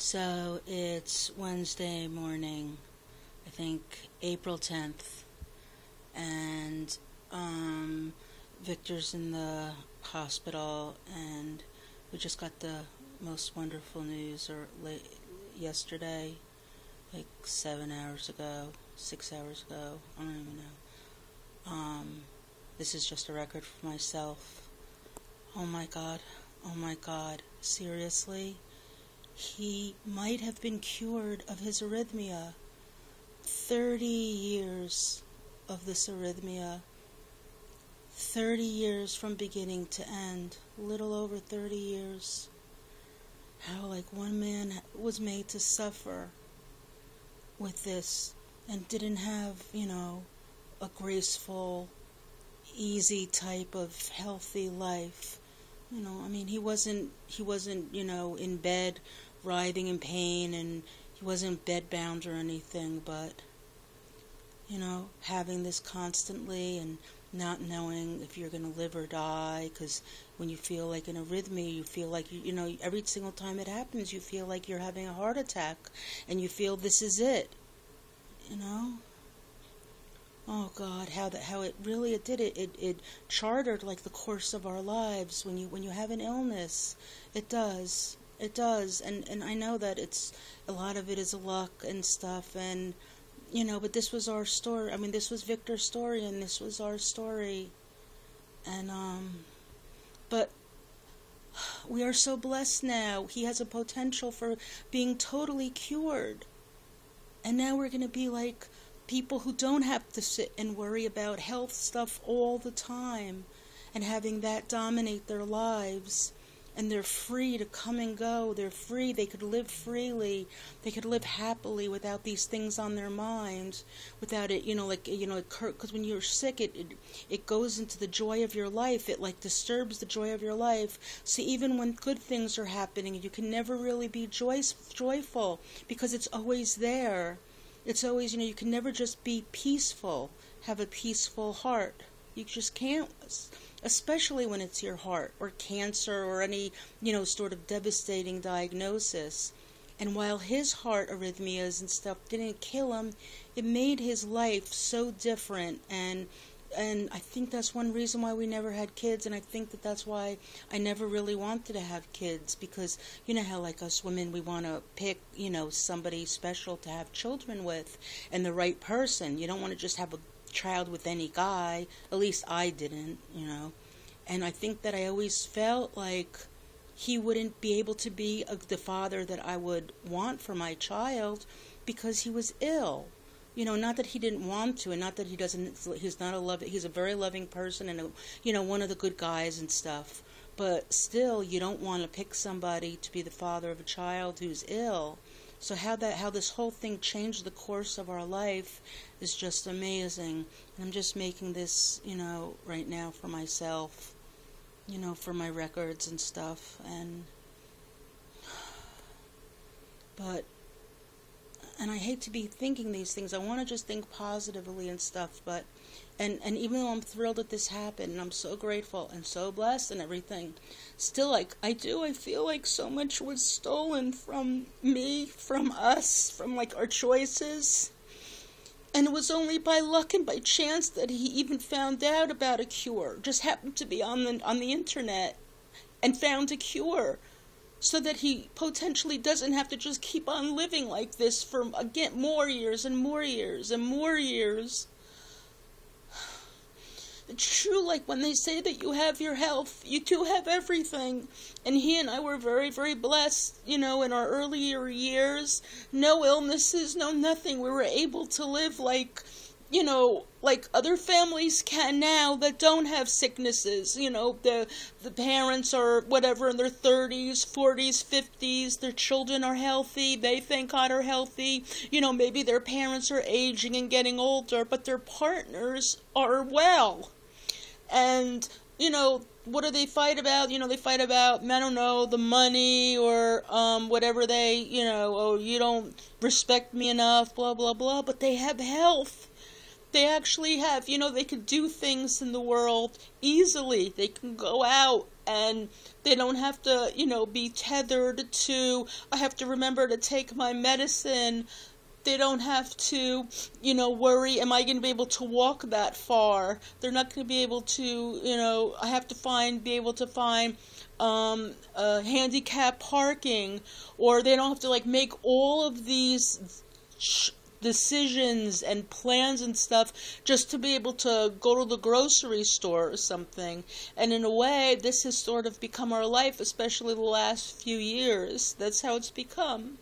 So it's Wednesday morning, I think April 10th, and Victor's in the hospital, and we just got the most wonderful news yesterday, like 7 hours ago, 6 hours ago, I don't even know. This is just a record for myself. Oh my God, seriously? He might have been cured of his arrhythmia. 30 years of this arrhythmia. 30 years from beginning to end. Little over 30 years. How like one man was made to suffer with this and didn't have, a graceful, easy type of healthy life. He wasn't, in bed writhing in pain, and he wasn't bedbound or anything, but, having this constantly and not knowing if you're going to live or die, because when you feel like an arrhythmia, you feel like, every single time it happens, you feel like you're having a heart attack, and you feel this is it, Oh God, how it chartered like the course of our lives when you have an illness. It does. And I know that a lot of it is luck and stuff, and but this was our story. This was Victor's story, and this was our story. And but we are so blessed now. He has a potential for being totally cured. And now we're going to be like people who don't have to sit and worry about health stuff all the time and having that dominate their lives. And they're free to come and go. They're free. They could live freely. They could live happily without these things on their minds, without it, because when you're sick, it goes into the joy of your life. It disturbs the joy of your life. So even when good things are happening, you can never really be joyful because it's always there. It's always, you can never just be peaceful, have a peaceful heart. You just can't, especially when it's your heart or cancer or any, sort of devastating diagnosis. And while his heart arrhythmias and stuff didn't kill him, it made his life so different. And I think that's one reason why we never had kids, and I think that's why I never really wanted to have kids, because you know how like us women, we want to pick, somebody special to have children with, and the right person. You don't want to just have a child with any guy. At least I didn't, And I think that I always felt like he wouldn't be able to be the father that I would want for my child because he was ill. Not that he didn't want to, and not that he's a very loving person and, one of the good guys and stuff. But still, you don't want to pick somebody to be the father of a child who's ill. So how this whole thing changed the course of our life is just amazing. And I'm just making this, right now for myself, for my records and stuff. And I hate to be thinking these things. I want to just think positively and stuff, but and even though I'm thrilled that this happened, and I'm so grateful and so blessed and everything, still, I feel like so much was stolen from me, from us, from our choices. And it was only by luck and by chance that he even found out about a cure. Just happened to be on the internet and found a cure, so that he potentially doesn't have to just keep on living like this for, again, more years and more years and more years. It's true, when they say that you have your health, you do have everything. And he and I were very, very blessed, in our earlier years. No illnesses, no nothing. We were able to live like other families can now that don't have sicknesses. The parents are whatever in their 30s, 40s, 50s. Their children are healthy. They, thank God, are healthy. Maybe their parents are aging and getting older, but their partners are well. And, what do they fight about? They fight about, I don't know, the money or whatever they, oh, you don't respect me enough, blah, blah, blah. But they have health. They actually have, they can do things in the world easily. They can go out and they don't have to, be tethered to, I have to remember to take my medicine. They don't have to, worry, am I going to be able to walk that far? They're not going to be able to, I have to be able to find handicap parking, or they don't have to make all of these decisions and plans and stuff just to be able to go to the grocery store or something. And in a way, this has sort of become our life, especially the last few years. That's how it's become.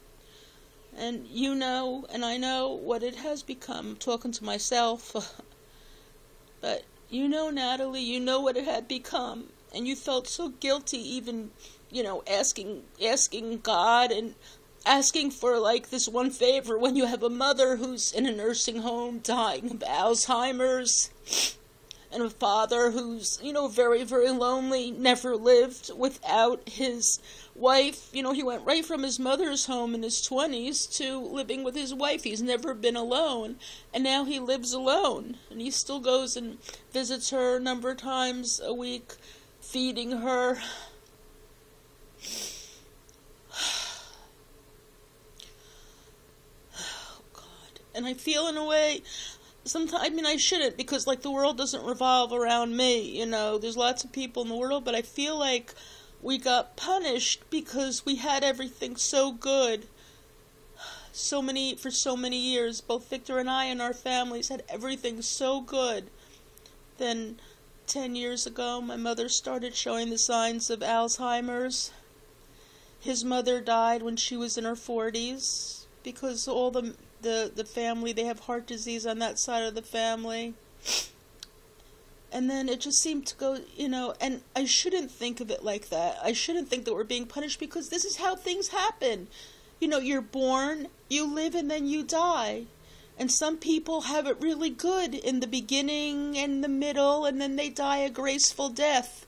And and I know what it has become. I'm talking to myself. But Natalie, you know what it had become. And you felt so guilty even, asking God and asking for this one favor when you have a mother who's in a nursing home dying of Alzheimer's, and a father who's, very, very lonely, never lived without his wife. He went right from his mother's home in his 20s to living with his wife. He's never been alone, and now he lives alone. And he still goes and visits her a number of times a week, feeding her. Oh, God. And I feel in a way, sometimes, I shouldn't, because, the world doesn't revolve around me, There's lots of people in the world, but I feel like we got punished because we had everything so good. For so many years, both Victor and I and our families had everything so good. Then, 10 years ago, my mother started showing the signs of Alzheimer's. His mother died when she was in her 40s, because all the family, they have heart disease on that side of the family. And then it just seemed to go, and I shouldn't think of it like that. I shouldn't think that we're being punished, because this is how things happen. You're born, you live, and then you die. And some people have it really good in the beginning and the middle, and then they die a graceful death,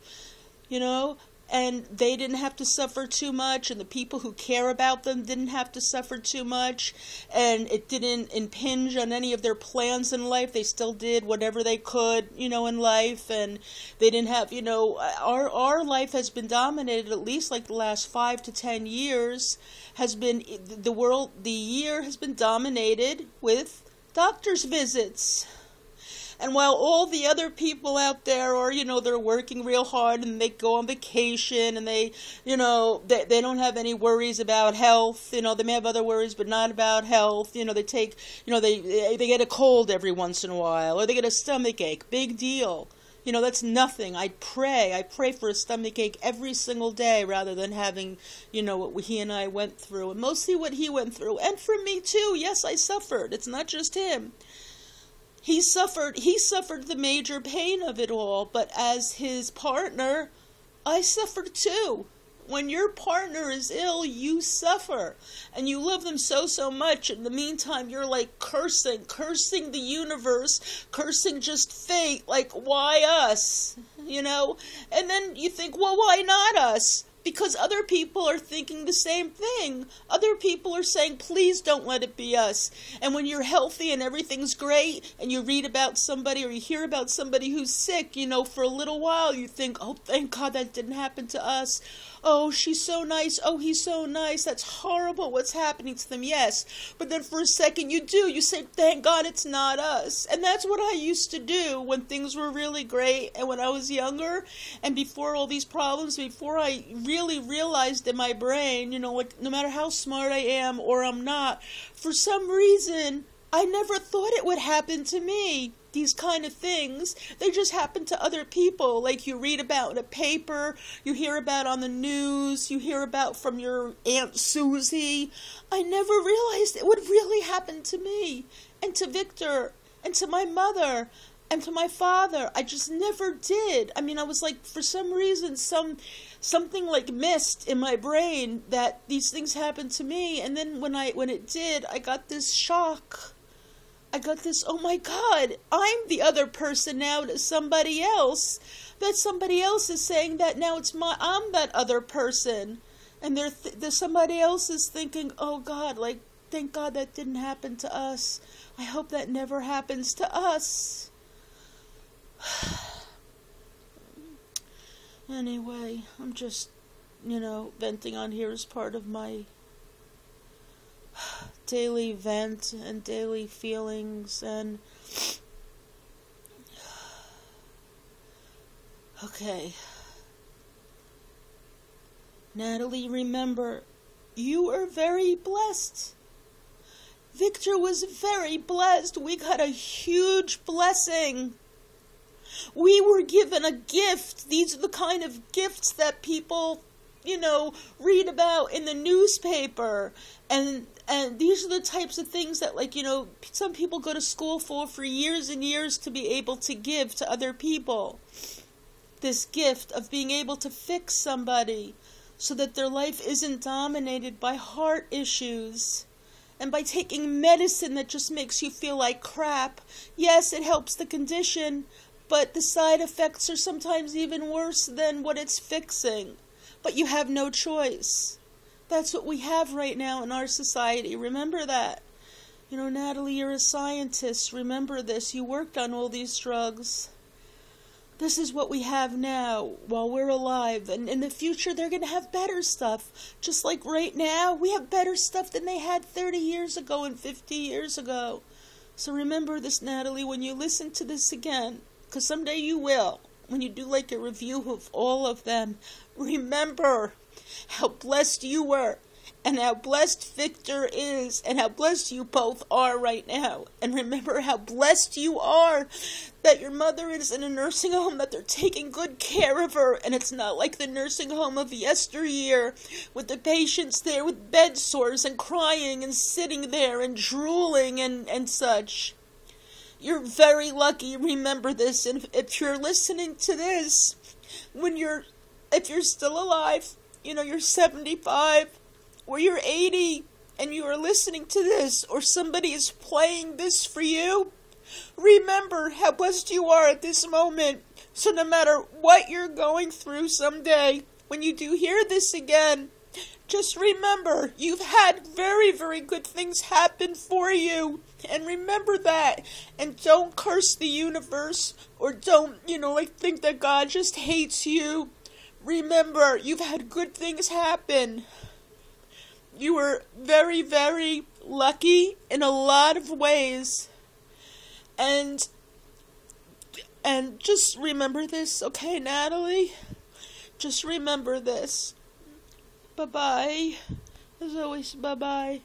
and they didn't have to suffer too much, and the people who care about them didn't have to suffer too much, and it didn't impinge on any of their plans in life. They still did whatever they could, in life, and they didn't have, our life has been dominated, at least the last 5 to 10 years, the year has been dominated with doctor's visits. And while all the other people out there are, they're working real hard and they go on vacation and they don't have any worries about health. They may have other worries, but not about health. They take, they get a cold every once in a while, or they get a stomach ache. Big deal. That's nothing. I pray for a stomach ache every single day rather than having, what he and I went through, and mostly what he went through. And for me too. Yes, I suffered. It's not just him. He suffered the major pain of it all, but as his partner, I suffered too. When your partner is ill, you suffer, and you love them so, so much. In the meantime, you're cursing the universe, cursing just fate, why us, And then you think, well, why not us? Because other people are thinking the same thing. Other people are saying, please don't let it be us. And when you're healthy and everything's great, and you read about somebody or you hear about somebody who's sick, for a little while, you think, oh, thank God that didn't happen to us. Oh, she's so nice. Oh, he's so nice. That's horrible what's happening to them. Yes. But then for a second you say, thank God it's not us. And that's what I used to do when things were really great and when I was younger and before all these problems, before I really realized in my brain, no matter how smart I am or I'm not, for some reason, I never thought it would happen to me. These kind of things, they just happen to other people, you read about in a paper, you hear about on the news, you hear about from your Aunt Susie. I never realized it would really happen to me, and to Victor, and to my mother, and to my father. I just never did. I was for some reason, something missed in my brain that these things happened to me, and then when it did, I got this shock. I got this, oh my God, I'm the other person now to somebody else. That somebody else is saying that now I'm that other person. And there's somebody else is thinking, oh God, thank God that didn't happen to us. I hope that never happens to us. Anyway, I'm just, venting on here as part of my daily vent and daily feelings and... Okay. Natalie, remember, you are very blessed. Victor was very blessed. We got a huge blessing. We were given a gift. These are the kind of gifts that people, read about in the newspaper. And these are the types of things that, some people go to school for years and years to be able to give to other people. This gift of being able to fix somebody so that their life isn't dominated by heart issues and by taking medicine that just makes you feel like crap. Yes, it helps the condition, but the side effects are sometimes even worse than what it's fixing. But you have no choice. That's what we have right now in our society. Remember that. Natalie, you're a scientist. Remember this. You worked on all these drugs. This is what we have now while we're alive. And in the future, they're going to have better stuff. Just like right now, we have better stuff than they had 30 years ago and 50 years ago. So remember this, Natalie, when you listen to this again, because someday you will, when you do a review of all of them, remember how blessed you were and how blessed Victor is and how blessed you both are right now. And remember how blessed you are that your mother is in a nursing home, that they're taking good care of her, and it's not like the nursing home of yesteryear with the patients there with bed sores and crying and sitting there and drooling and such. You're very lucky. Remember this. And if you're listening to this, if you're still alive, you're 75 or you're 80 and you are listening to this, or somebody is playing this for you, remember how blessed you are at this moment. So no matter what you're going through someday, when you do hear this again, just remember, you've had very, very good things happen for you. And remember that. And don't curse the universe. Or don't, think that God just hates you. Remember, you've had good things happen. You were very, very lucky in a lot of ways. And just remember this, okay, Natalie? Just remember this. Bye-bye. As always, bye-bye.